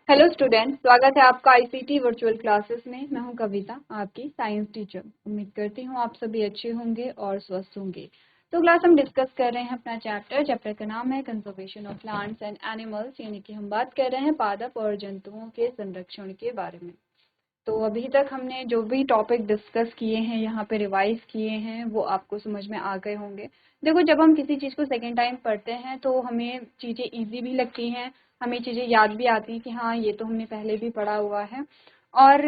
Hello student, स्वागत है आपका आईसीटी वर्चुअल क्लासेस में। मैं हूं कविता, आपकी साइंस टीचर। उम्मीद करती हूं आप सभी अच्छे होंगे और स्वस्थ होंगे। तो क्लास हम डिस्कस कर रहे हैं अपना चैप्टर का नाम है conservation of plants and animals, यानी कि हम बात कर रहे हैं पादप और जंतुओं के संरक्षण के बारे में। तो अभी तक हमने जो भी टॉपिक डिस्कस किए हैं, यहाँ पे रिवाइज किए हैं, वो आपको समझ में आ गए होंगे। देखो, जब हम किसी चीज़ को सेकेंड टाइम पढ़ते हैं तो हमें चीज़ें इजी भी लगती हैं, हमें चीज़ें याद भी आती हैं कि हाँ, ये तो हमने पहले भी पढ़ा हुआ है, और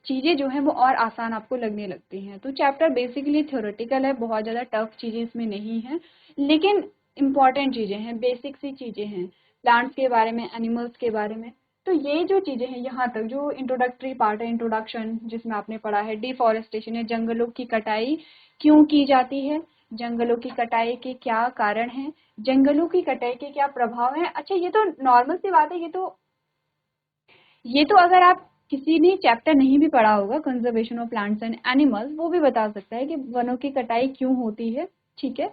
चीज़ें जो हैं वो और आसान आपको लगने लगती हैं। तो चैप्टर बेसिकली थ्योरेटिकल है, बहुत ज़्यादा टफ चीज़ें इसमें नहीं हैं, लेकिन इम्पॉर्टेंट चीज़ें हैं, बेसिक सी चीज़ें हैं प्लांट्स के बारे में, एनिमल्स के बारे में। तो ये जो चीज़ें हैं, यहाँ तक जो इंट्रोडक्टरी पार्ट है, इंट्रोडक्शन, जिसमें आपने पढ़ा है डिफॉरेस्टेशन है, जंगलों की कटाई क्यों की जाती है, जंगलों की कटाई के क्या कारण हैं, जंगलों की कटाई के क्या प्रभाव हैं। अच्छा, ये तो नॉर्मल सी बात है, ये तो अगर आप किसी ने चैप्टर नहीं भी पढ़ा होगा, conservation of plants and animals, वो भी बता सकता है कि वनों की कटाई क्यों होती है। ठीक है,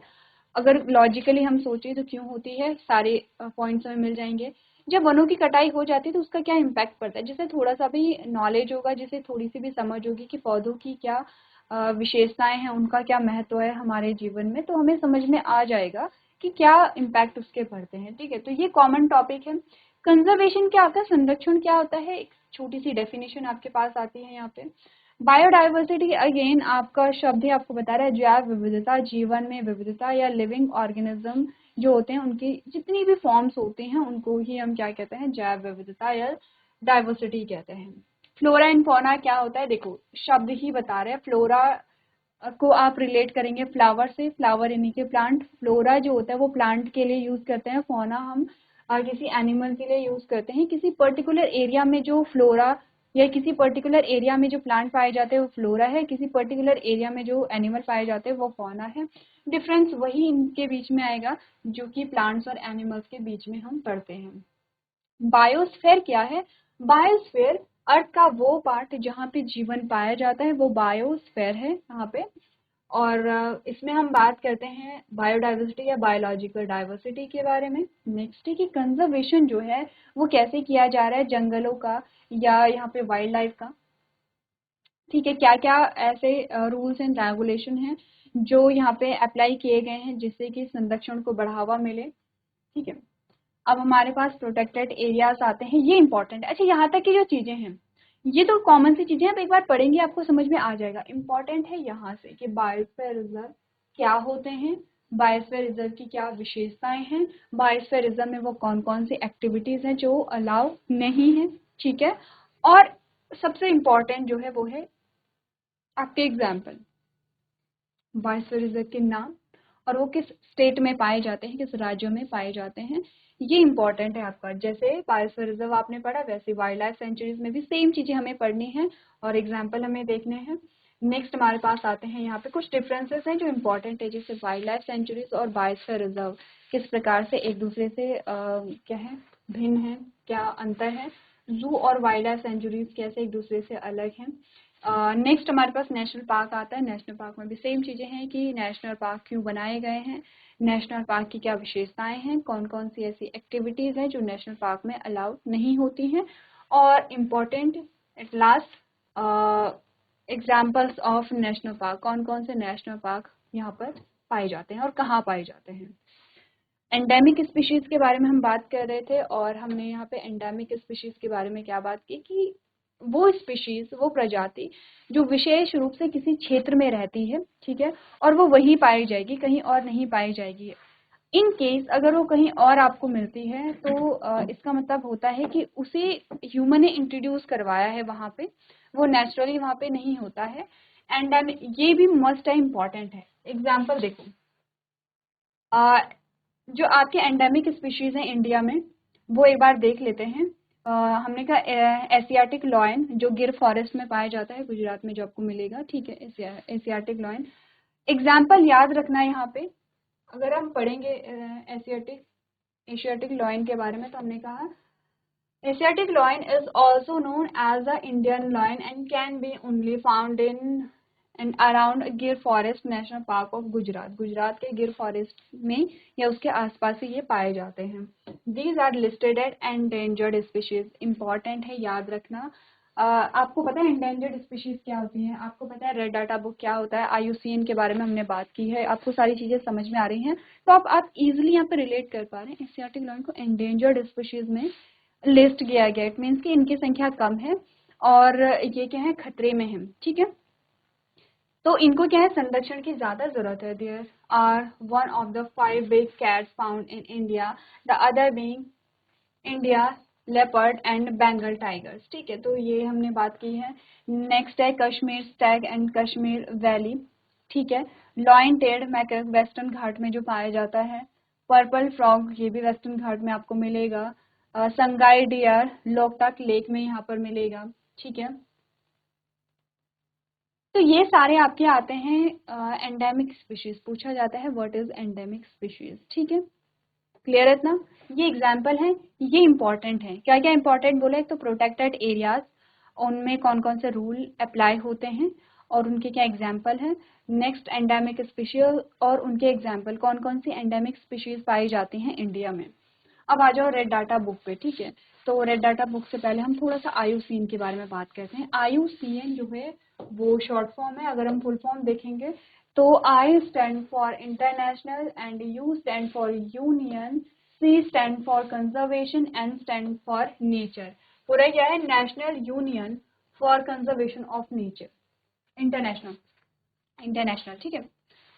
अगर लॉजिकली हम सोचें तो क्यों होती है, सारे पॉइंट्स हमें मिल जाएंगे। जब वनों की कटाई हो जाती है तो उसका क्या इम्पैक्ट पड़ता है, जिसे थोड़ा सा भी नॉलेज होगा, जिसे थोड़ी सी भी समझ होगी कि पौधों की क्या विशेषताएं हैं, उनका क्या महत्व है हमारे जीवन में, तो हमें समझ में आ जाएगा कि क्या इम्पैक्ट उसके पड़ते हैं। ठीक है, तो ये कॉमन टॉपिक है। कंजर्वेशन क्या होता है, संरक्षण क्या होता है, एक छोटी सी डेफिनेशन आपके पास आती है यहाँ पे। बायोडाइवर्सिटी अगेन आपका शब्द ही आपको बता रहा है जैव विविधता, जीवन में विविधता या लिविंग ऑर्गेनिज्म जो होते हैं उनकी जितनी भी फॉर्म्स होते हैं उनको ही हम क्या कहते हैं, जैव विविधता या डाइवर्सिटी कहते हैं। फ्लोरा एंड फौना क्या होता है, देखो शब्द ही बता रहे हैं। फ्लोरा को आप रिलेट करेंगे फ्लावर से, फ्लावर यानी कि प्लांट। फ्लोरा जो होता है वो प्लांट के लिए यूज करते हैं, फौना हम किसी एनिमल के लिए यूज करते हैं। किसी पर्टिकुलर एरिया में जो फ्लोरा या किसी पर्टिकुलर एरिया में जो प्लांट पाए जाते हैं वो फ्लोरा है, किसी पर्टिकुलर एरिया में जो एनिमल पाए जाते हैं वो फौना है। डिफरेंस वही इनके बीच में आएगा जो कि प्लांट्स और एनिमल्स के बीच में हम पढ़ते हैं। बायोस्फीयर क्या है, बायोस्फीयर अर्थ का वो पार्ट जहाँ पे जीवन पाया जाता है, वो बायोस्फीयर है यहाँ पे। और इसमें हम बात करते हैं बायोडाइवर्सिटी या बायोलॉजिकल डाइवर्सिटी के बारे में। नेक्स्ट है कि कंजर्वेशन जो है वो कैसे किया जा रहा है, जंगलों का या यहाँ पे वाइल्ड लाइफ का। ठीक है, क्या क्या ऐसे रूल्स एंड रेगुलेशन हैं जो यहाँ पे अप्लाई किए गए हैं जिससे कि संरक्षण को बढ़ावा मिले। ठीक है, अब हमारे पास प्रोटेक्टेड एरियाज आते हैं, ये इंपॉर्टेंट है। अच्छा, यहाँ तक की जो चीजें हैं ये तो कॉमन सी चीजें हैं, आप एक बार पढ़ेंगे आपको समझ में आ जाएगा। इंपॉर्टेंट है यहाँ से कि बायोस्फीयर रिजर्व क्या होते हैं, बायोस्फीयर रिजर्व की क्या विशेषताएं हैं, बायोस्फीयर रिजर्व में वो कौन कौन सी एक्टिविटीज हैं जो अलाउ नहीं है। ठीक है, और सबसे इम्पोर्टेंट जो है वो है आपके एग्जाम्पल, बायोस्फीयर रिजर्व के नाम और वो किस स्टेट में पाए जाते हैं, किस राज्यों में पाए जाते हैं, ये इंपॉर्टेंट है आपका। जैसे बायोस्फीयर रिजर्व आपने पढ़ा, वैसे वाइल्ड लाइफ सेंचुरीज में भी सेम चीजें हमें पढ़नी है और एग्जाम्पल हमें देखने हैं। नेक्स्ट हमारे पास आते हैं यहाँ पे कुछ डिफरेंसेस हैं जो इम्पोर्टेंट है, जैसे वाइल्ड लाइफ सेंचुरीज और बायोस्फीयर रिजर्व किस प्रकार से एक दूसरे से क्या है, भिन्न है, क्या अंतर है। जू और वाइल्ड लाइफ सेंचुरीज कैसे एक दूसरे से अलग हैं। नेक्स्ट हमारे पास नेशनल पार्क आता है। नेशनल पार्क में भी सेम चीज़ें हैं कि नेशनल पार्क क्यों बनाए गए हैं, नेशनल पार्क की क्या विशेषताएं हैं, कौन कौन सी ऐसी एक्टिविटीज़ हैं जो नेशनल पार्क में अलाउड नहीं होती हैं। और important at last examples of national park, कौन कौन से नेशनल पार्क यहाँ पर पाए जाते हैं और कहाँ पाए जाते हैं। एंडेमिक स्पीशीज के बारे में हम बात कर रहे थे और हमने यहाँ पे एंडेमिक स्पीशीज के बारे में क्या बात की कि वो स्पीशीज, वो प्रजाति जो विशेष रूप से किसी क्षेत्र में रहती है, ठीक है, और वो वहीं पाई जाएगी, कहीं और नहीं पाई जाएगी। इन केस अगर वो कहीं और आपको मिलती है तो इसका मतलब होता है कि उसे ह्यूमन ने इंट्रोड्यूस करवाया है वहाँ पे, वो नेचुरली वहाँ पे नहीं होता है। एंडेमिक ये भी मस्ट है, इम्पॉर्टेंट है। एग्जाम्पल देखो, जो आपके एंडेमिक स्पीशीज हैं इंडिया में वो एक बार देख लेते हैं। हमने कहा एशियाटिक लॉयन जो गिर फॉरेस्ट में पाया जाता है, गुजरात में जो आपको मिलेगा। ठीक है, एशियाटिक लॉयन एग्जाम्पल याद रखना है यहाँ पे। अगर हम पढ़ेंगे एशियाटिक लॉयन के बारे में तो हमने कहा Asiatic lion is also known as the Indian lion and can be only found in and around Gir forest national park of Gujarat, Gujarat के गिर फॉरेस्ट में या उसके आसपास ही ये पाए जाते हैं। These are listed at endangered species, important है याद रखना। आपको पता है एंडेंजर्ड स्पीशीज क्या होती हैं, आपको पता है रेड डाटा बुक क्या होता है, IUCN के बारे में हमने बात की है, आपको सारी चीज़ें समझ में आ रही हैं, तो आप इजीली यहाँ पे रिलेट कर पा रहे हैं। एशियाटिक लॉयन को एंडेंजर्ड स्पीशीज में लिस्ट किया गया, इट मीन्स कि इनकी संख्या कम है और ये क्या है, खतरे में है, ठीक है। तो इनको क्या है, संरक्षण की ज्यादा जरूरत है। There are one of the 5 big cats found in India, the other being India leopard and Bengal tigers, ठीक है। तो ये हमने बात की है। नेक्स्ट है Kashmir Stag and Kashmir valley, ठीक है। लॉयन टेड मैकक वेस्टर्न घाट में जो पाया जाता है। पर्पल फ्रॉग ये भी वेस्टर्न घाट में आपको मिलेगा। संगाई डियर लोकटक लेक में यहाँ पर मिलेगा, ठीक है। तो ये सारे आपके आते हैं एंडेमिक स्पीशीज, पूछा जाता है व्हाट इज एंडेमिक स्पीशीज, ठीक है। क्लियर है इतना, ये एग्जाम्पल है, ये इंपॉर्टेंट है। क्या क्या इंपॉर्टेंट बोला, एक तो प्रोटेक्टेड एरियाज, उनमें कौन कौन से रूल अप्लाई होते हैं और उनके क्या एग्जाम्पल है। नेक्स्ट एंडेमिक स्पीशीज और उनके एग्जाम्पल, कौन कौन सी एंडेमिक स्पीशीज पाई जाती हैं इंडिया में। अब आ जाओ रेड डाटा बुक पे, ठीक है। तो रेड डाटा बुक से पहले हम थोड़ा सा IUCN के बारे में बात करते हैं। IUCN जो है वो शॉर्ट फॉर्म है, अगर हम फुल फॉर्म देखेंगे तो I stand for international and U stand for union, C stand for conservation, N stand for nature. पूरा क्या है, national union for conservation of nature, international, international, ठीक है।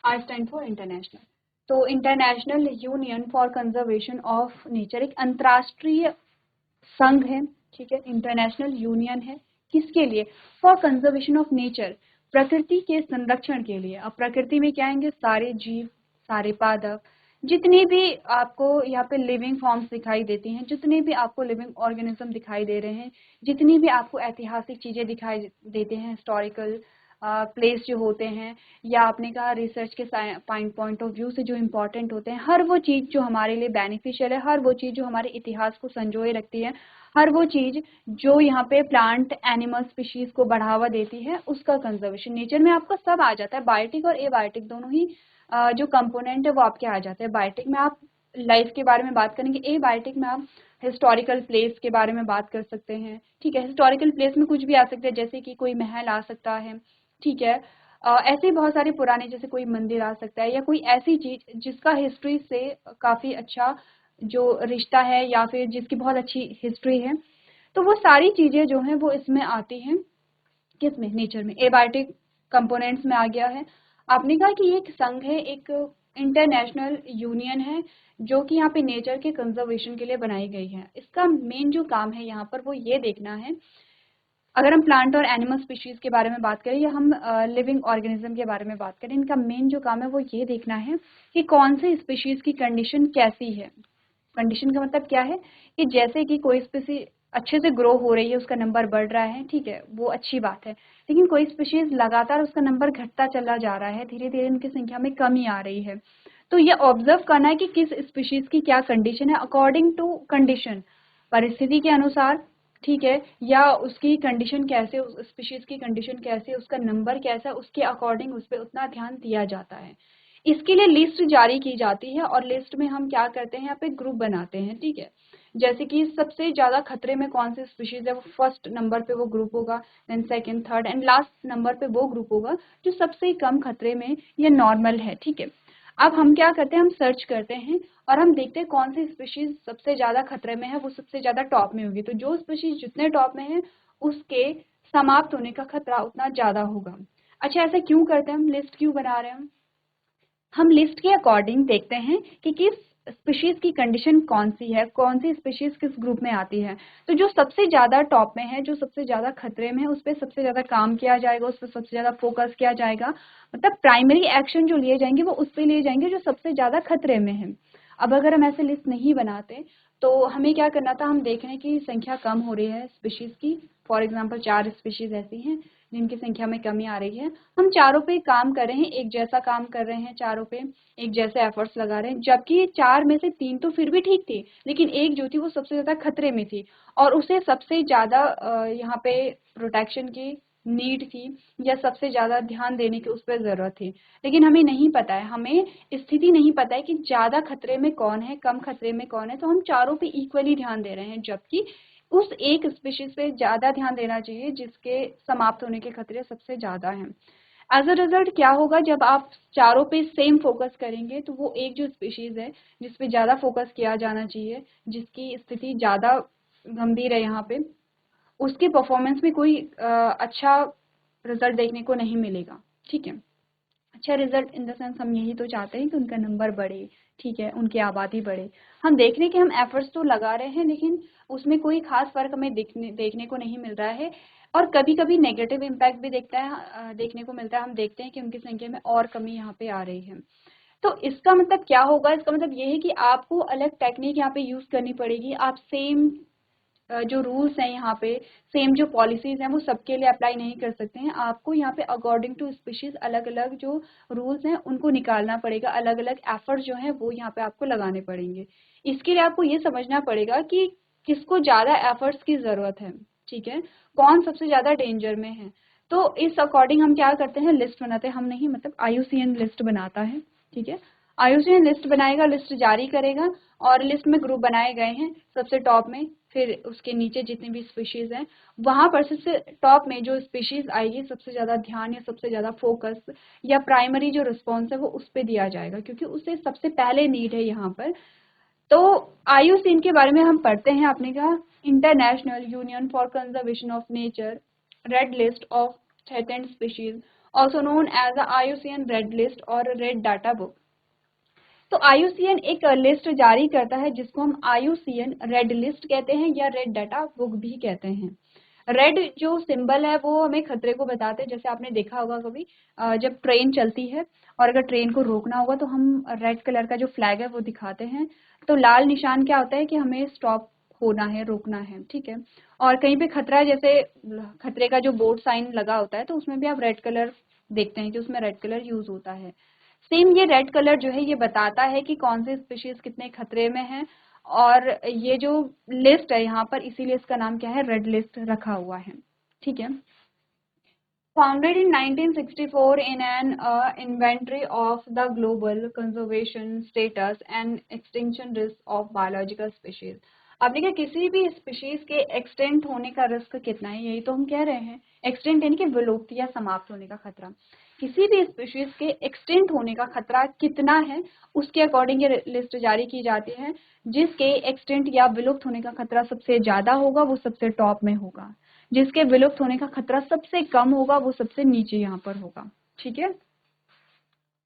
I stand for international. तो international union for conservation of nature एक अंतर्राष्ट्रीय संघ है, ठीक है। इंटरनेशनल यूनियन है किसके लिए, फॉर कंजर्वेशन ऑफ नेचर, प्रकृति के संरक्षण के लिए। अब प्रकृति में क्या आएंगे, सारे जीव, सारे पादप, जितनी भी आपको यहाँ पे लिविंग फॉर्म्स दिखाई देती हैं, जितने भी आपको लिविंग ऑर्गेनिज्म दिखाई दे रहे हैं, जितनी भी आपको ऐतिहासिक चीजें दिखाई देते हैं, हिस्टोरिकल प्लेस जो होते हैं, या आपने कहा रिसर्च के पॉइंट ऑफ व्यू से जो इम्पोर्टेंट होते हैं, हर वो चीज़ जो हमारे लिए बेनिफिशियल है, हर वो चीज़ जो हमारे इतिहास को संजोए रखती है, हर वो चीज़ जो यहाँ पे प्लांट एनिमल स्पीशीज को बढ़ावा देती है, उसका कंजर्वेशन। नेचर में आपका सब आ जाता है, बायोटिक और एबायोटिक दोनों ही जो कंपोनेंट है वो आपके आ जाते हैं। बायोटिक में आप लाइफ के बारे में बात करेंगे, एबायोटिक में आप हिस्टोरिकल प्लेस के बारे में बात कर सकते हैं, ठीक है। हिस्टोरिकल प्लेस में कुछ भी आ सकता है, जैसे कि कोई महल आ सकता है, ठीक है। ऐसे ही बहुत सारे पुराने, जैसे कोई मंदिर आ सकता है, या कोई ऐसी चीज जिसका हिस्ट्री से काफी अच्छा जो रिश्ता है, या फिर जिसकी बहुत अच्छी हिस्ट्री है, तो वो सारी चीजें जो हैं वो इसमें आती हैं, किसमें, नेचर में। एबायोटिक कंपोनेंट्स में आ गया है। आपने कहा कि ये एक संघ है, एक इंटरनेशनल यूनियन है जो कि यहाँ पे नेचर के कंजर्वेशन के लिए बनाई गई है। इसका मेन जो काम है यहाँ पर वो ये देखना है, अगर हम प्लांट और एनिमल स्पीशीज के बारे में बात करें या हम लिविंग ऑर्गेनिज्म के बारे में बात करें, इनका मेन जो काम है वो ये देखना है कि कौन से स्पीशीज की कंडीशन कैसी है। कंडीशन का मतलब क्या है कि जैसे कि कोई स्पीशीज अच्छे से ग्रो हो रही है, उसका नंबर बढ़ रहा है, ठीक है, वो अच्छी बात है। लेकिन कोई स्पीशीज लगातार उसका नंबर घटता चला जा रहा है, धीरे धीरे इनकी संख्या में कमी आ रही है, तो ये ऑब्जर्व करना है कि किस स्पीशीज की क्या कंडीशन है, अकॉर्डिंग टू कंडीशन, परिस्थिति के अनुसार, ठीक है, या उसकी कंडीशन कैसे, उस स्पीशीज की कंडीशन कैसे, उसका नंबर कैसा, उसके अकॉर्डिंग उस पर उतना ध्यान दिया जाता है। इसके लिए लिस्ट जारी की जाती है और लिस्ट में हम क्या करते हैं, यहाँ पे ग्रुप बनाते हैं, ठीक है। जैसे कि सबसे ज्यादा खतरे में कौन सी स्पीशीज है, वो फर्स्ट नंबर पे वो ग्रुप होगा, then second, third and last number पे वो ग्रुप होगा जो सबसे कम खतरे में या नॉर्मल है, ठीक है। अब हम क्या करते हैं, हम सर्च करते हैं और हम देखते हैं कौन सी स्पीशीज सबसे ज्यादा खतरे में है, वो सबसे ज्यादा टॉप में होगी। तो जो स्पीशीज जितने टॉप में है उसके समाप्त होने का खतरा उतना ज्यादा होगा। अच्छा, ऐसा क्यों करते हैं, हम लिस्ट क्यों बना रहे हैं, हम लिस्ट के अकॉर्डिंग देखते हैं कि किस स्पीशीज की कंडीशन कौन सी है, कौन सी स्पीशीज किस ग्रुप में आती है। तो जो सबसे ज्यादा टॉप में है, जो सबसे ज्यादा खतरे में है, उस पर सबसे ज्यादा काम किया जाएगा, उस पर सबसे ज्यादा फोकस किया जाएगा, मतलब प्राइमरी एक्शन जो लिए जाएंगे वो उस पर लिए जाएंगे जो सबसे ज्यादा खतरे में है। अब अगर हम ऐसे लिस्ट नहीं बनाते तो हमें क्या करना था, हम देख रहे हैं कि संख्या कम हो रही है स्पीशीज की, फॉर एग्जाम्पल 4 स्पीशीज ऐसी हैं जिनकी संख्या में कमी आ रही है, हम चारों पे काम कर रहे हैं, एक जैसा काम कर रहे हैं, चारों पे एक जैसे एफर्ट्स लगा रहे हैं, जबकि 4 में से 3 तो फिर भी ठीक थी, लेकिन एक जो थी वो सबसे ज्यादा खतरे में थी और उसे सबसे ज्यादा यहाँ पे प्रोटेक्शन की नीड थी या सबसे ज़्यादा ध्यान देने की उस पर ज़रूरत थी। लेकिन हमें नहीं पता है, हमें स्थिति नहीं पता है कि ज़्यादा खतरे में कौन है, कम खतरे में कौन है, तो हम चारों पे इक्वली ध्यान दे रहे हैं, जबकि उस एक स्पीशीज पे ज़्यादा ध्यान देना चाहिए जिसके समाप्त होने के खतरे सबसे ज़्यादा हैं। एज अ रिजल्ट क्या होगा, जब आप चारों पे सेम फोकस करेंगे तो वो एक जो स्पीशीज है जिस पे ज़्यादा फोकस किया जाना चाहिए, जिसकी स्थिति ज़्यादा गंभीर है यहाँ पे, उसके परफॉर्मेंस में कोई अच्छा रिजल्ट देखने को नहीं मिलेगा। ठीक है, अच्छा रिजल्ट इन द सेंस हम यही तो चाहते हैं कि उनका नंबर बढ़े, ठीक है, उनकी आबादी बढ़े। हम देख रहे हैं कि हम एफर्ट्स तो लगा रहे हैं लेकिन उसमें कोई खास फर्क हमें देखने को नहीं मिल रहा है, और कभी कभी नेगेटिव इम्पैक्ट भी देखने को मिलता है। हम देखते हैं कि उनकी संख्या में और कमी यहाँ पे आ रही है। तो इसका मतलब क्या होगा, इसका मतलब ये है कि आपको अलग टेक्निक यहाँ पे यूज करनी पड़ेगी। आप सेम जो रूल्स हैं यहाँ पे, सेम जो पॉलिसीज हैं वो सबके लिए अप्लाई नहीं कर सकते हैं। आपको यहाँ पे अकॉर्डिंग टू स्पीशीज अलग अलग जो रूल्स हैं उनको निकालना पड़ेगा, अलग अलग एफर्ट जो हैं वो यहाँ पे आपको लगाने पड़ेंगे। इसके लिए आपको ये समझना पड़ेगा कि किसको ज़्यादा एफर्ट्स की ज़रूरत है, ठीक है, कौन सबसे ज़्यादा डेंजर में है। तो इस अकॉर्डिंग हम क्या करते हैं, लिस्ट बनाते हैं। हम नहीं, मतलब IUCN लिस्ट बनाता है, ठीक है। IUCN लिस्ट बनाएगा, लिस्ट जारी करेगा, और लिस्ट में ग्रुप बनाए गए हैं सबसे टॉप में, फिर उसके नीचे जितनी भी स्पीशीज हैं वहां पर सबसे टॉप में जो स्पीशीज आएगी सबसे ज्यादा ध्यान या सबसे ज्यादा फोकस या प्राइमरी जो रिस्पॉन्स है वो उस पर दिया जाएगा, क्योंकि उसे सबसे पहले नीड है यहाँ पर। तो IUCN के बारे में हम पढ़ते हैं, आपने कहा International union for conservation of Nature Red List of Threatened Species, also known as the IUCN red list और रेड डाटा बुक। तो IUCN एक लिस्ट जारी करता है जिसको हम IUCN रेड लिस्ट कहते हैं या रेड डाटा बुक भी कहते हैं। रेड जो सिंबल है वो हमें खतरे को बताते हैं। जैसे आपने देखा होगा कभी जब ट्रेन चलती है और अगर ट्रेन को रोकना होगा तो हम रेड कलर का जो फ्लैग है वो दिखाते हैं। तो लाल निशान क्या होता है कि हमें स्टॉप होना है, रोकना है, ठीक है। और कहीं पे खतरा है, जैसे खतरे का जो बोर्ड साइन लगा होता है तो उसमें भी आप रेड कलर देखते हैं कि उसमें रेड कलर यूज होता है। सेम ये रेड कलर जो है ये बताता है कि कौन से स्पीशीज कितने खतरे में है, और ये जो लिस्ट है यहाँ पर इसीलिए इसका नाम क्या है, रेड लिस्ट रखा हुआ है, ठीक है। Founded in 1964 in an inventory of the global conservation status and extinction risk of biological species। आपने क्या, किसी भी स्पीशीज के एक्सटेंट होने का रिस्क कितना है, यही तो हम कह रहे हैं। एक्सटेंट यानी कि विलुप्त या समाप्त होने का खतरा। किसी भी स्पीशीज के एक्सटेंट होने का खतरा कितना है उसके अकॉर्डिंग ये लिस्ट जारी की जाती है। जिसके एक्सटेंट या विलुप्त होने का खतरा सबसे ज्यादा होगा वो सबसे टॉप में होगा, जिसके विलुप्त होने का खतरा सबसे कम होगा वो सबसे नीचे यहाँ पर होगा, ठीक है।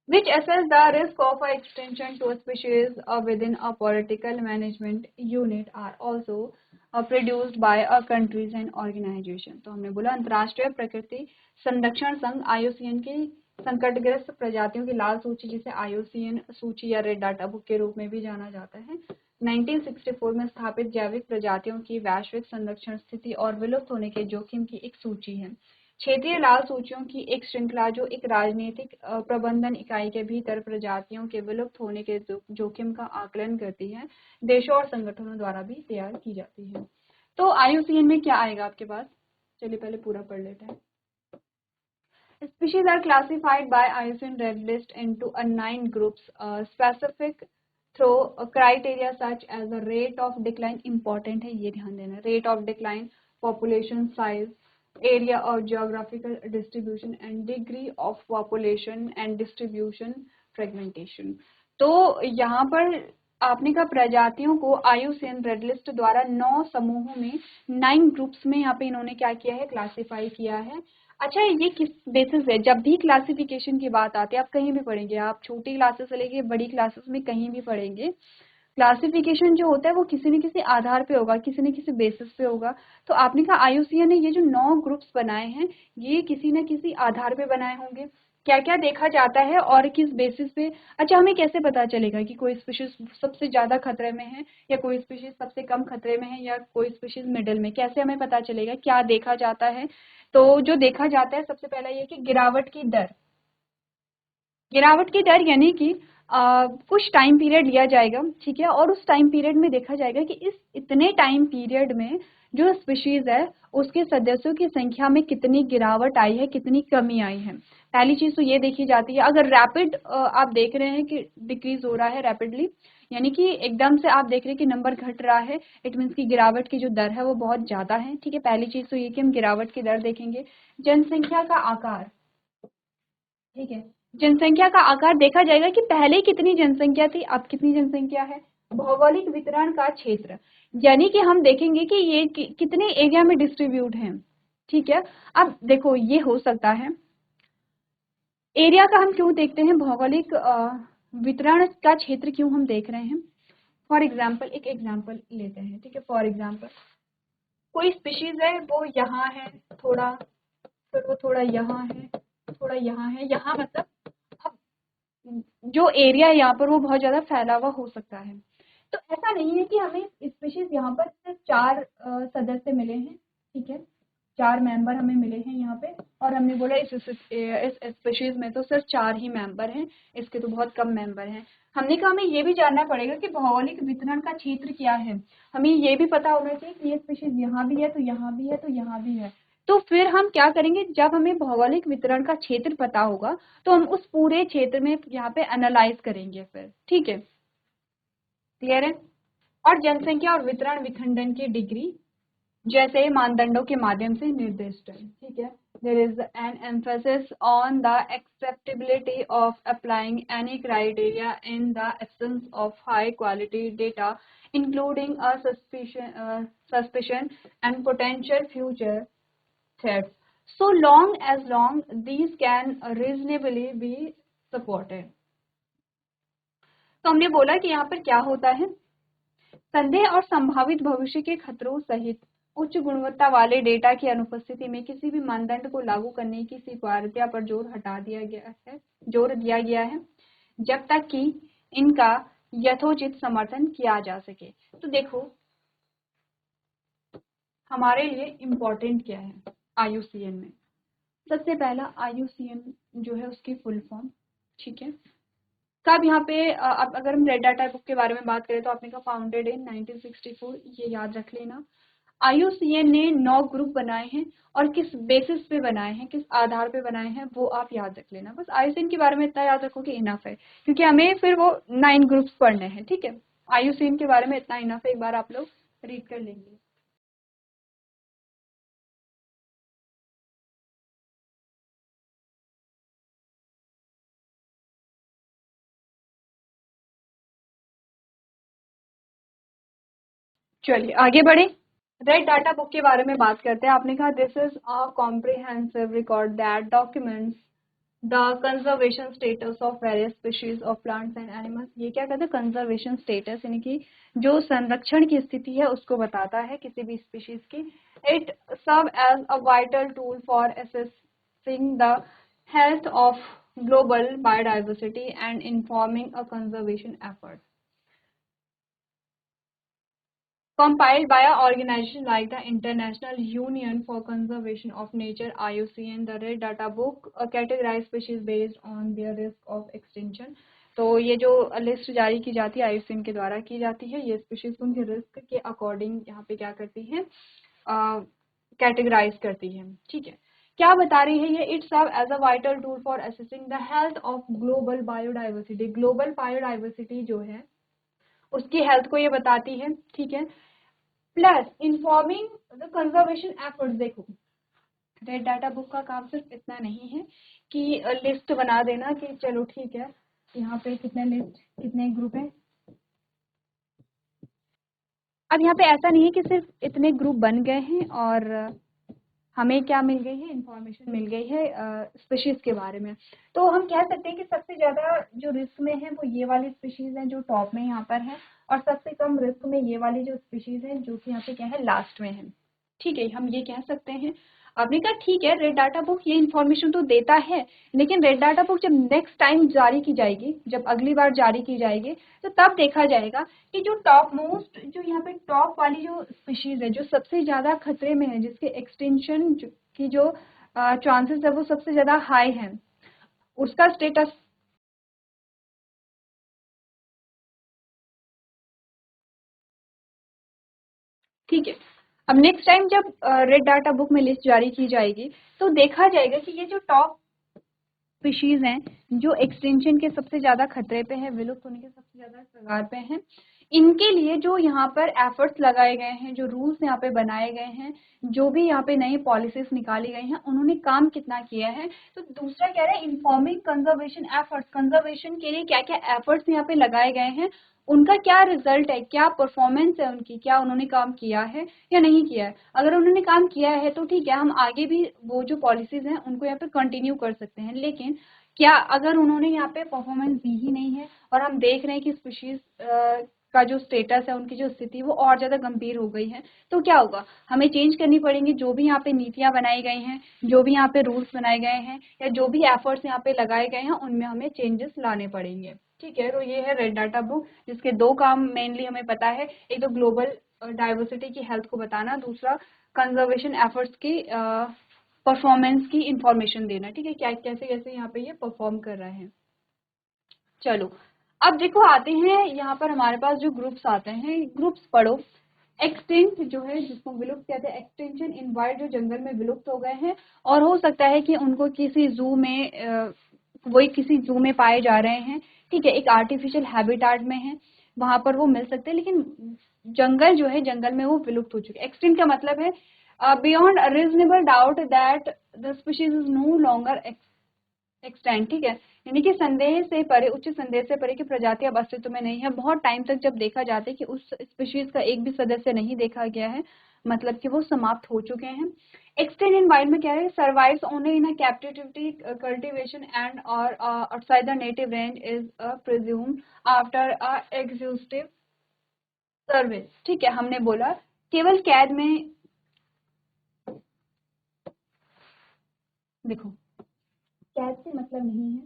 Which assess the risk of a extinction to a species within a political management unit are also produced by a countries and organization। तो हमने बोला अंतर्राष्ट्रीय प्रकृति संरक्षण संघ IUCN की संकटग्रस्त प्रजातियों की लाल सूची, जिसे IUCN सूची या रेड डाटा बुक के रूप में भी जाना जाता है, 1964 में स्थापित जैविक प्रजातियों की वैश्विक संरक्षण स्थिति और विलुप्त होने के जोखिम की एक सूची है। क्षेत्रीय लाल सूचियों की एक श्रृंखला जो एक राजनीतिक प्रबंधन इकाई के भीतर प्रजातियों के विलुप्त होने के जोखिम का आकलन करती है, देशों और संगठनों द्वारा भी तैयार की जाती है। तो IUCN में क्या आएगा आपके पास, चलिए पहले पूरा पढ़ लेते हैं। Species are classified by IUCN Red List into 9 groups, specific through criteria such as the rate of decline, important है ये ध्यान देना, rate of decline, population size, area of geographical distribution and degree of population and distribution fragmentation। तो यहाँ पर आपने कहा प्रजातियों को IUCN रेड लिस्ट द्वारा 9 समूहों में 9 ग्रुप्स में यहाँ पे इन्होंने क्या किया है, क्लासिफाई किया है। अच्छा, ये किस बेसिस है, जब भी क्लासिफिकेशन की बात आती है आप कहीं भी पढ़ेंगे, आप छोटी क्लासेस से लेके बड़ी क्लासेस में कहीं भी पढ़ेंगे, क्लासिफिकेशन जो होता है वो किसी न किसी आधार पे होगा, किसी न किसी बेसिस पे होगा। तो आपने कहा IUCN ने ये जो 9 ग्रुप्स बनाए हैं ये किसी न किसी आधार पे बनाए होंगे। क्या क्या देखा जाता है और किस बेसिस पे। अच्छा, हमें कैसे पता चलेगा कि कोई स्पीशीज सबसे ज्यादा खतरे में है या कोई स्पीशीज सबसे कम खतरे में है या कोई स्पीशीज मिडिल में, कैसे हमें पता चलेगा, क्या देखा जाता है। तो जो देखा जाता है सबसे पहला ये कि गिरावट की दर। गिरावट की दर यानी कि कुछ टाइम पीरियड लिया जाएगा, ठीक है, और उस टाइम पीरियड में देखा जाएगा कि इस इतने टाइम पीरियड में जो स्पीशीज है उसके सदस्यों की संख्या में कितनी गिरावट आई है, कितनी कमी आई है। पहली चीज तो ये देखी जाती है। अगर रैपिड आप देख रहे हैं कि डिक्रीज हो रहा है रैपिडली, यानी कि एकदम से आप देख रहे हैं कि नंबर घट रहा है, इट मीन्स की गिरावट की जो दर है वो बहुत ज्यादा है, ठीक है। पहली चीज तो ये कि हम गिरावट की दर देखेंगे। जनसंख्या का आकार, ठीक है, जनसंख्या का आकार देखा जाएगा कि पहले कितनी जनसंख्या थी, अब कितनी जनसंख्या है। भौगोलिक वितरण का क्षेत्र, यानी कि हम देखेंगे कि ये कितने एरिया में डिस्ट्रीब्यूट है, ठीक है। अब देखो ये हो सकता है, एरिया का हम क्यों देखते हैं, भौगोलिक वितरण का क्षेत्र क्यों हम देख रहे हैं। फॉर एग्जाम्पल, एक एग्जाम्पल लेते हैं, ठीक है। फॉर एग्जाम्पल कोई स्पीशीज है वो यहाँ है थोड़ा, फिर वो थोड़ा यहाँ है, थोड़ा यहाँ है, यहाँ मतलब जो एरिया है यहाँ पर वो बहुत ज्यादा फैला हुआ हो सकता है। तो ऐसा नहीं है कि हमें स्पीशीज यहाँ पर सिर्फ 4 सदस्य मिले हैं, ठीक है, 4 मेंबर हमें मिले हैं यहाँ पे, और हमने बोला इस स्पीशीज में तो सिर्फ 4 ही मेंबर हैं, इसके तो बहुत कम मेंबर हैं। हमने कहा हमें ये भी जानना पड़ेगा कि भौगोलिक वितरण का क्षेत्र क्या है। हमें ये भी पता होना चाहिए कि ये स्पीशीज यहाँ भी है, तो यहाँ भी है, तो यहाँ भी है। तो फिर हम क्या करेंगे, जब हमें भौगोलिक वितरण का क्षेत्र पता होगा तो हम उस पूरे क्षेत्र में यहाँ पे एनालाइज करेंगे फिर, ठीक है। क्लियर है। और जनसंख्या और वितरण विखंडन की डिग्री जैसे मानदंडों के माध्यम से निर्दिष्ट है, ठीक है। There is an emphasis on the acceptability of applying any criteria in the absence of high quality data including a suspicion and potential future threats, so long these can reasonably be supported। तो हमने बोला कि यहाँ पर क्या होता है, संदेह और संभावित भविष्य के खतरों सहित उच्च गुणवत्ता वाले डेटा की अनुपस्थिति में किसी भी मानदंड को लागू करने की स्वीकार्यता पर जोर दिया गया है जब तक कि इनका यथोचित समर्थन किया जा सके। तो देखो हमारे लिए इम्पोर्टेंट क्या है IUCN में। सबसे पहला IUCN जो है उसकी फुल फॉर्म, ठीक है। कब यहाँ पे अब अगर हम रेड डाटा बुक के बारे में बात करें तो आपने कहा फाउंडेड इन 1964, ये याद रख लेना। IUCN ने 9 ग्रुप बनाए हैं और किस बेसिस पे बनाए हैं, किस आधार पे बनाए हैं वो आप याद रख लेना। बस IUCN के बारे में इतना याद रखो कि इनफ है, क्योंकि हमें फिर वो 9 ग्रुप्स पढ़ने हैं, ठीक है। IUCN के बारे में इतना इनफ है, एक बार आप लोग रीड कर लेंगे। चलिए आगे बढ़े, रेड डाटा बुक के बारे में बात करते हैं। आपने कहा this is a comprehensive record that documents the conservation status of various species of plants and animals. ये क्या कहते हैं, कंजर्वेशन स्टेटस, यानी कि जो संरक्षण की स्थिति है उसको बताता है किसी भी स्पीशीज की। It serve as a vital tool for assessing the health of global biodiversity and informing a conservation effort. Compiled by an organization like the International Union for Conservation of Nature IUCN, the Red Data Book categorizes species based on their risk of extinction। तो ये जो list जारी की जाती है IUCN के द्वारा की जाती है, ये स्पीशीज उनके रिस्क के अकॉर्डिंग यहाँ पे क्या करती है, कैटेगराइज करती है, ठीक है। क्या बता रही है ये, it serve as a vital tool for assessing the health of global biodiversity. Global biodiversity जो है उसकी हेल्थ को ये बताती है, ठीक है। Plus informing the conservation efforts. देखो रेड डाटा बुक का काम सिर्फ इतना नहीं है कि लिस्ट बना देना कि चलो ठीक है यहाँ पे कितने लिस्ट कितने ग्रुप हैं। अब यहाँ पे ऐसा नहीं है कि सिर्फ इतने ग्रुप बन गए हैं और हमें क्या मिल गई है, इंफॉर्मेशन मिल गई है स्पीशीज के बारे में। तो हम कह सकते हैं कि सबसे ज्यादा जो रिस्क में है वो ये वाली स्पीशीज है जो टॉप में यहाँ पर है, और सबसे कम रिस्क में ये वाली जो स्पीशीज है जो कि यहाँ पे क्या है, लास्ट में है, ठीक है। हम ये कह सकते हैं। आपने कहा ठीक है, रेड डाटा बुक ये इन्फॉर्मेशन तो देता है, लेकिन रेड डाटा बुक जब नेक्स्ट टाइम जारी की जाएगी, जब अगली बार जारी की जाएगी, तो तब देखा जाएगा कि जो टॉप मोस्ट, जो यहाँ पे टॉप वाली जो स्पीशीज है जो सबसे ज्यादा खतरे में है, जिसके एक्सटेंशन की जो चांसेस है वो सबसे ज्यादा हाई है, उसका स्टेटस ठीक है। अब नेक्स्ट टाइम जब रेड डाटा बुक में लिस्ट जारी की जाएगी तो देखा जाएगा कि ये जो टॉप स्पीशीज हैं जो एक्सटेंशन के सबसे ज़्यादा खतरे पे है, विलुप्त होने के सबसे ज़्यादा कगार पे हैं, इनके लिए जो यहाँ पर एफर्ट्स लगाए गए हैं, जो रूल्स यहाँ पे बनाए गए हैं, जो भी यहाँ पे नई पॉलिसीज निकाली गई हैं, उन्होंने काम कितना किया है। तो दूसरा कह रहा है इन्फॉर्मिंग कंजर्वेशन एफर्ट्स, कंजर्वेशन के लिए क्या क्या एफर्ट्स यहाँ पे लगाए गए हैं, उनका क्या रिजल्ट है, क्या परफॉर्मेंस है उनकी, क्या उन्होंने काम किया है या नहीं किया है। अगर उन्होंने काम किया है तो ठीक है, हम आगे भी वो जो पॉलिसीज हैं उनको यहाँ पे कंटिन्यू कर सकते हैं। लेकिन क्या अगर उन्होंने यहाँ पे परफॉर्मेंस दी ही नहीं है और हम देख रहे हैं कि स्पीशीज का जो स्टेटस है, उनकी जो स्थिति वो और ज़्यादा गंभीर हो गई है, तो क्या होगा, हमें चेंज करनी पड़ेंगी। जो भी यहाँ पे नीतियाँ बनाई गई हैं, जो भी यहाँ पे रूल्स बनाए गए हैं, या जो भी एफर्ट्स यहाँ पे लगाए गए हैं, उनमें हमें चेंजेस लाने पड़ेंगे। ठीक है, तो ये है रेड डाटा बुक, जिसके दो काम मेनली हमें पता है। एक तो ग्लोबल डाइवर्सिटी की हेल्थ को बताना, दूसरा कंजर्वेशन एफर्ट्स की परफॉर्मेंस की इंफॉर्मेशन देना। ठीक है, क्या कैसे कैसे यहाँ पे ये परफॉर्म कर रहे हैं। चलो अब देखो, आते हैं यहाँ पर हमारे पास जो ग्रुप्स आते हैं, ग्रुप्स पढ़ो। एक्सटिंक्ट जो है, जिसको विलुप्त कहते हैं, एक्सटेंशन इन वाइल्ड, जो जंगल में विलुप्त हो गए हैं और हो सकता है कि उनको किसी जू में वही किसी जू में पाए जा रहे हैं। ठीक है, एक आर्टिफिशियल हैबिटाट में है, वहां पर वो मिल सकते हैं, लेकिन जंगल जो है, जंगल में वो विलुप्त हो चुके हैं। एक्सटिंक्ट का मतलब है beyond reasonable doubt that the species is no longer extant. ठीक है, यानी कि संदेह से परे, उच्च संदेह से परे की प्रजाति अब अस्तित्व में नहीं है। बहुत टाइम तक जब देखा जाता है कि उस स्पीशीज का एक भी सदस्य नहीं देखा गया है, मतलब कि वो समाप्त हो चुके हैं। एक्सटेंड इन वाइल्ड में क्या है, survives only in a captivity, cultivation and और outside the native range is presumed after a exhaustive survey. ठीक है, हमने बोला केवल कैद में, देखो कैद से मतलब नहीं है,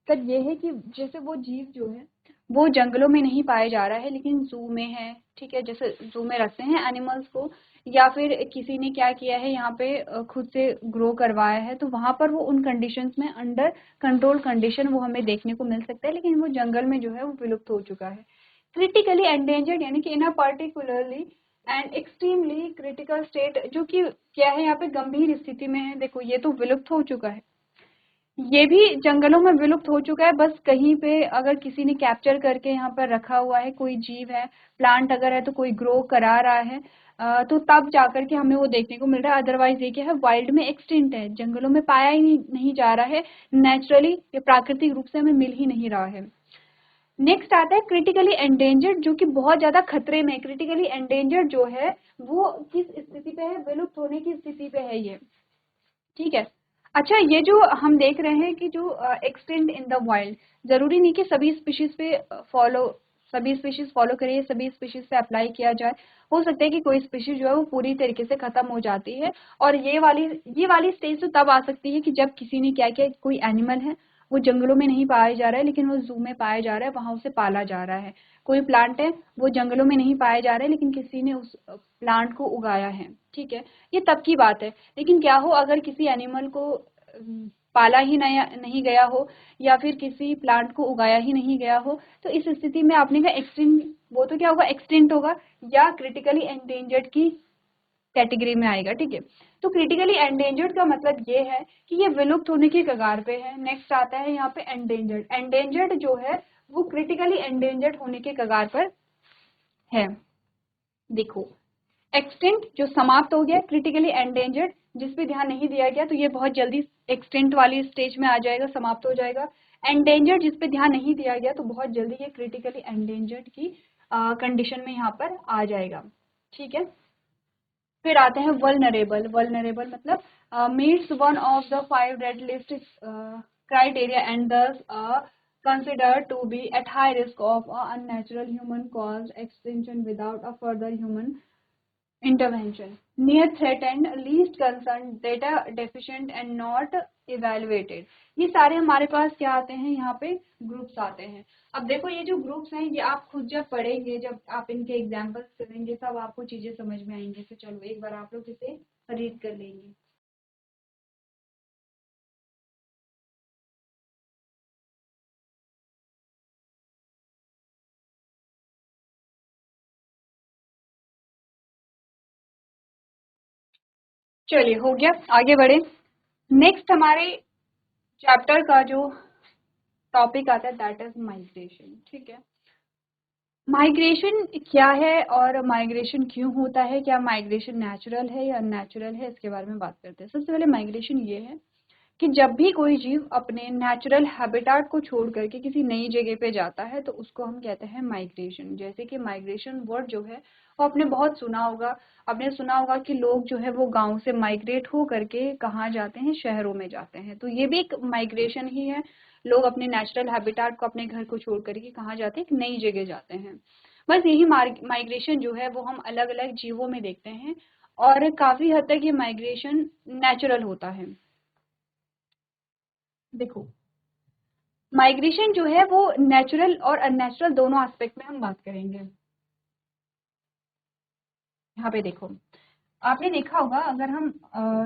मतलब ये है कि जैसे वो जीव जो है वो जंगलों में नहीं पाया जा रहा है लेकिन जू में है। ठीक है, जैसे जू में रखते हैं एनिमल्स को, या फिर किसी ने क्या किया है यहाँ पे खुद से ग्रो करवाया है, तो वहां पर वो उन कंडीशंस में अंडर कंट्रोल कंडीशन वो हमें देखने को मिल सकता है, लेकिन वो जंगल में जो है वो विलुप्त हो चुका है। क्रिटिकली एंडेंजर्ड यानी कि in a particularly and extremely critical state, जो कि क्या है यहाँ पे गंभीर स्थिति में है। देखो ये तो विलुप्त हो चुका है, ये भी जंगलों में विलुप्त हो चुका है, बस कहीं पे अगर किसी ने कैप्चर करके यहाँ पर रखा हुआ है, कोई जीव है, प्लांट अगर है तो कोई ग्रो करा रहा है, तो तब जाकर के हमें वो देखने को मिल रहा है। अदरवाइज ये क्या है, वाइल्ड में एक्सटिंक्ट है, जंगलों में पाया ही नहीं जा रहा है, नेचुरली या प्राकृतिक रूप से हमें मिल ही नहीं रहा है। नेक्स्ट आता है क्रिटिकली एंडेंजर्ड, जो कि बहुत ज्यादा खतरे में। क्रिटिकली एंडेंजर्ड जो है वो किस स्थिति पे है, विलुप्त होने की स्थिति पे है ये। ठीक है, अच्छा ये जो हम देख रहे हैं कि जो एक्सटेंड इन द वाइल्ड, जरूरी नहीं कि सभी स्पीशीज पे फॉलो, सभी स्पीशीज फॉलो करिए, सभी स्पीशीज पे अप्लाई किया जाए। हो सकता है कि कोई स्पीशीज जो है वो पूरी तरीके से खत्म हो जाती है, और ये वाली स्टेज तो तब आ सकती है कि जब किसी ने क्या किया, कोई एनिमल है वो जंगलों में नहीं पाया जा रहा है लेकिन वो जू में पाया जा रहा है, वहां उसे पाला जा रहा है। कोई प्लांट है वो जंगलों में नहीं पाया जा रहा है लेकिन किसी ने उस प्लांट को उगाया है। ठीक है, ये तब की बात है। लेकिन क्या हो अगर किसी एनिमल को पाला ही नहीं गया हो, या फिर किसी प्लांट को उगाया ही नहीं गया हो, तो इस स्थिति में आपने कहा एक्सटिंक्ट, वो तो क्या होगा, एक्सटिंक्ट होगा या क्रिटिकली एंडेंजर्ड की कैटेगरी में आएगा। ठीक है, तो क्रिटिकली एंडेंजर्ड का मतलब ये है कि ये विलुप्त होने की कगार पे है। नेक्स्ट आता है यहाँ पे एंडेंजर्ड। एंडेंजर्ड जो है वो क्रिटिकली एंडेंजर्ड होने के कगार पर है। देखो, एक्सटिंक्ट जो समाप्त हो गया, क्रिटिकली एंडेंजर्ड जिस पे ध्यान नहीं दिया गया तो ये बहुत जल्दी एक्सटिंक्ट वाली स्टेज में आ जाएगा, समाप्त हो जाएगा। एंडेंजर्ड जिस पे ध्यान नहीं दिया गया तो बहुत जल्दी ये क्रिटिकली एंडेंजर्ड की कंडीशन में यहाँ पर आ जाएगा। ठीक है, फिर आते हैं वल्नरेबल। वल्नरेबल मतलब meets one of the 5 red list criteria and दस considered to be at high risk of unnatural human caused extinction without a further human intervention, near threatened, least concerned, data deficient and not evaluated। ये सारे हमारे पास क्या आते हैं, यहाँ पे groups आते हैं। अब देखो ये जो ग्रुप्स हैं ये आप खुद जब पढ़ेंगे, जब आप इनके एग्जाम्पल्स करेंगे, तब आपको चीजें समझ में आएंगे। तो चलो एक बार आप लोग इसे रीड कर लेंगे। चलिए हो गया, आगे बढ़े। नेक्स्ट हमारे चैप्टर का जो टॉपिक आता है दैट इज माइग्रेशन। ठीक है, माइग्रेशन क्या है और माइग्रेशन क्यों होता है, क्या माइग्रेशन नेचुरल है या अननेचुरल है, इसके बारे में बात करते हैं। सबसे पहले माइग्रेशन ये है कि जब भी कोई जीव अपने नेचुरल हैबिटाट को छोड़ करके किसी नई जगह पे जाता है तो उसको हम कहते हैं माइग्रेशन। जैसे कि माइग्रेशन वर्ड जो है वो आपने बहुत सुना होगा। आपने सुना होगा कि लोग जो है वो गांव से माइग्रेट हो करके कहाँ जाते हैं, शहरों में जाते हैं। तो ये भी एक माइग्रेशन ही है। लोग अपने नेचुरल हैबिटाट को, अपने घर को छोड़ करके कहाँ जाते हैं, एक नई जगह जाते हैं। बस यही माइग्रेशन जो है वो हम अलग अलग जीवों में देखते हैं और काफी हद तक ये माइग्रेशन नेचुरल होता है। देखो, माइग्रेशन जो है वो नेचुरल और अननेचुरल दोनों एस्पेक्ट में हम बात करेंगे। यहाँ पे देखो, आपने देखा होगा अगर हम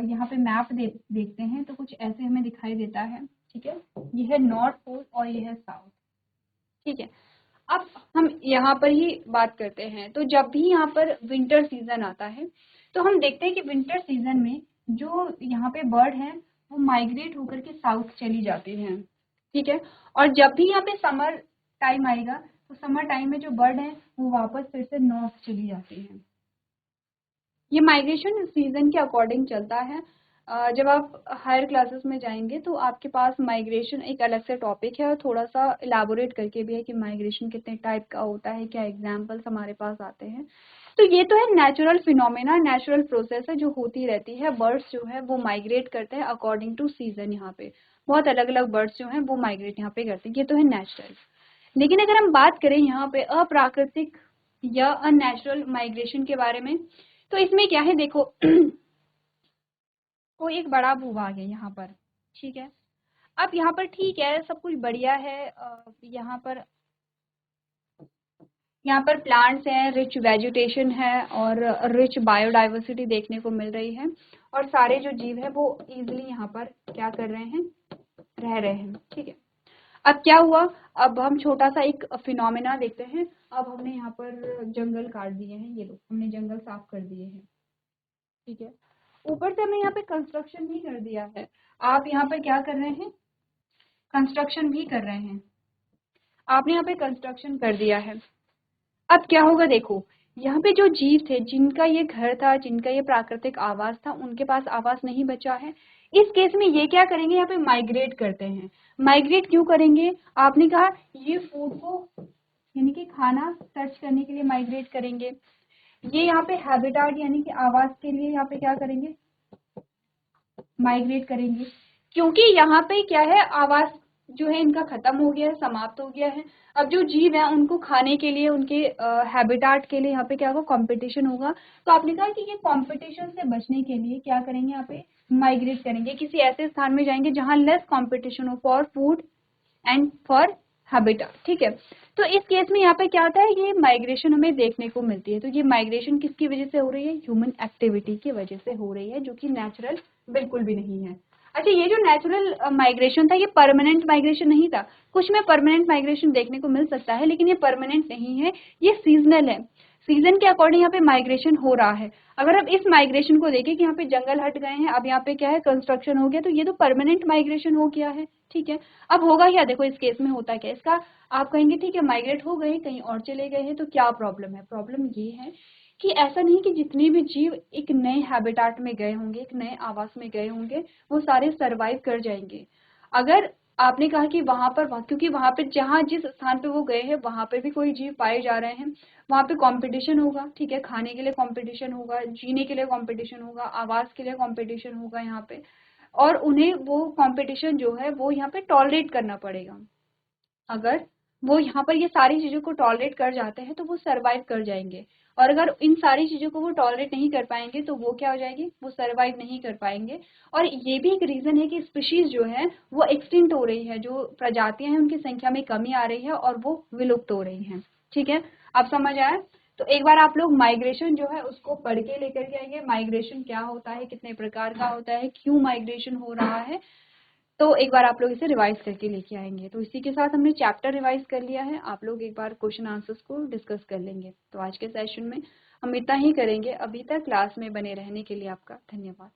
यहाँ पे मैप देखते हैं तो कुछ ऐसे हमें दिखाई देता है। ठीक है, ये है नॉर्थ पोल और ये है साउथ। ठीक है, अब हम यहाँ पर ही बात करते हैं। तो जब भी यहाँ पर विंटर सीजन आता है तो हम देखते हैं कि विंटर सीजन में जो यहाँ पे बर्ड हैं वो माइग्रेट होकर के साउथ चली जाती हैं। ठीक है, और जब भी यहाँ पे समर टाइम आएगा तो समर टाइम में जो बर्ड है वो वापस फिर से नॉर्थ चली जाती हैं। ये माइग्रेशन सीजन के अकॉर्डिंग चलता है। जब आप हायर क्लासेस में जाएंगे तो आपके पास माइग्रेशन एक अलग से टॉपिक है और थोड़ा सा इलाबोरेट करके भी है कि माइग्रेशन कितने टाइप का होता है, क्या एग्जाम्पल्स हमारे पास आते हैं। तो ये तो है नेचुरल फिनोमेना, नेचुरल प्रोसेस है जो होती रहती है। बर्ड्स जो है वो माइग्रेट करते हैं अकॉर्डिंग टू सीजन। यहाँ पे बहुत अलग अलग बर्ड्स जो हैं वो माइग्रेट यहाँ पे करते हैं, ये तो है नेचुरल। लेकिन अगर हम बात करें यहाँ पे अप्राकृतिक या अननेचुरल माइग्रेशन के बारे में, तो इसमें क्या है देखो कोई एक बड़ा भूभाग है यहाँ पर। ठीक है, अब यहाँ पर ठीक है, सब कुछ बढ़िया है। यहाँ पर प्लांट्स हैं, रिच वेजिटेशन है और रिच बायोडाइवर्सिटी देखने को मिल रही है और सारे जो जीव है वो इजिली यहाँ पर क्या कर रहे हैं, रह रहे हैं। ठीक है, अब क्या हुआ, अब हम छोटा सा एक फिनोमेना देखते हैं। अब हमने यहाँ पर जंगल काट दिए हैं, ये लो हमने जंगल साफ कर दिए हैं। ठीक है, ऊपर से हमने यहाँ पे कंस्ट्रक्शन भी कर दिया है। आप यहाँ पर क्या कर रहे हैं, कंस्ट्रक्शन भी कर रहे हैं। आपने यहाँ पे कंस्ट्रक्शन कर दिया है। अब क्या होगा देखो, यहाँ पे जो जीव थे जिनका ये घर था, जिनका ये प्राकृतिक आवास था, उनके पास आवास नहीं बचा है। इस केस में ये क्या करेंगे, यहाँ पे माइग्रेट करते हैं। माइग्रेट क्यों करेंगे, आपने कहा ये फूड को यानी कि खाना सर्च करने के लिए माइग्रेट करेंगे। ये यहाँ पे हैबिटाट यानी कि आवास के लिए यहाँ पे क्या करेंगे, माइग्रेट करेंगे। क्योंकि यहाँ पे क्या है, आवास जो है इनका खत्म हो गया है, समाप्त हो गया है। अब जो जीव है उनको खाने के लिए, उनके हैबिटाट के लिए यहाँ पे क्या होगा, कंपटीशन होगा। तो आपने कहा कि ये कंपटीशन से बचने के लिए क्या करेंगे, यहाँ पे माइग्रेट करेंगे, किसी ऐसे स्थान में जाएंगे जहाँ लेस कंपटीशन हो for food and for habitat. ठीक है, तो इस केस में यहाँ पे क्या होता है, ये माइग्रेशन हमें देखने को मिलती है। तो ये माइग्रेशन किसकी वजह से हो रही है, ह्यूमन एक्टिविटी की वजह से हो रही है, जो कि नेचुरल बिल्कुल भी नहीं है। अच्छा, ये जो नेचुरल माइग्रेशन था ये परमानेंट माइग्रेशन नहीं था। कुछ में परमानेंट माइग्रेशन देखने को मिल सकता है लेकिन ये परमानेंट नहीं है, ये सीजनल है। सीजन के अकॉर्डिंग यहाँ पे माइग्रेशन हो रहा है। अगर अब इस माइग्रेशन को देखें कि यहाँ पे जंगल हट गए हैं, अब यहाँ पे क्या है, कंस्ट्रक्शन हो गया, तो ये तो परमानेंट माइग्रेशन हो गया है। ठीक है, अब होगा क्या, देखो इस केस में होता क्या इसका, आप कहेंगे ठीक है माइग्रेट हो गए, कहीं और चले गए हैं, तो क्या प्रॉब्लम है। प्रॉब्लम ये है कि ऐसा नहीं कि जितने भी जीव एक नए हैबिटाट में गए होंगे, एक नए आवास में गए होंगे, वो सारे सरवाइव कर जाएंगे। अगर आपने कहा कि वहां पर, क्योंकि वहां पे जहाँ जिस स्थान पे वो गए हैं वहां पे भी कोई जीव पाए जा रहे हैं, वहां पे कंपटीशन होगा। ठीक है, खाने के लिए कंपटीशन होगा, जीने के लिए कंपटीशन होगा, आवास के लिए कंपटीशन होगा यहाँ पे, और उन्हें वो कंपटीशन जो है वो यहाँ पे टॉलरेट करना पड़ेगा। अगर वो यहाँ पर ये सारी चीजों को टॉलरेट कर जाते हैं तो वो सरवाइव कर जाएंगे, और अगर इन सारी चीजों को वो टॉलरेट नहीं कर पाएंगे तो वो क्या हो जाएगी, वो सरवाइव नहीं कर पाएंगे। और ये भी एक रीजन है कि स्पीशीज जो है वो एक्सटिंक्ट हो रही है, जो प्रजातियां हैं उनकी संख्या में कमी आ रही है और वो विलुप्त हो रही हैं। ठीक है, अब समझ आया। तो एक बार आप लोग माइग्रेशन जो है उसको पढ़ के लेकर के आइए, माइग्रेशन क्या होता है, कितने प्रकार का होता है, क्यों माइग्रेशन हो रहा है। तो एक बार आप लोग इसे रिवाइज करके लेके आएंगे। तो इसी के साथ हमने चैप्टर रिवाइज कर लिया है, आप लोग एक बार क्वेश्चन आंसर्स को डिस्कस कर लेंगे। तो आज के सेशन में हम इतना ही करेंगे। अभी तक क्लास में बने रहने के लिए आपका धन्यवाद।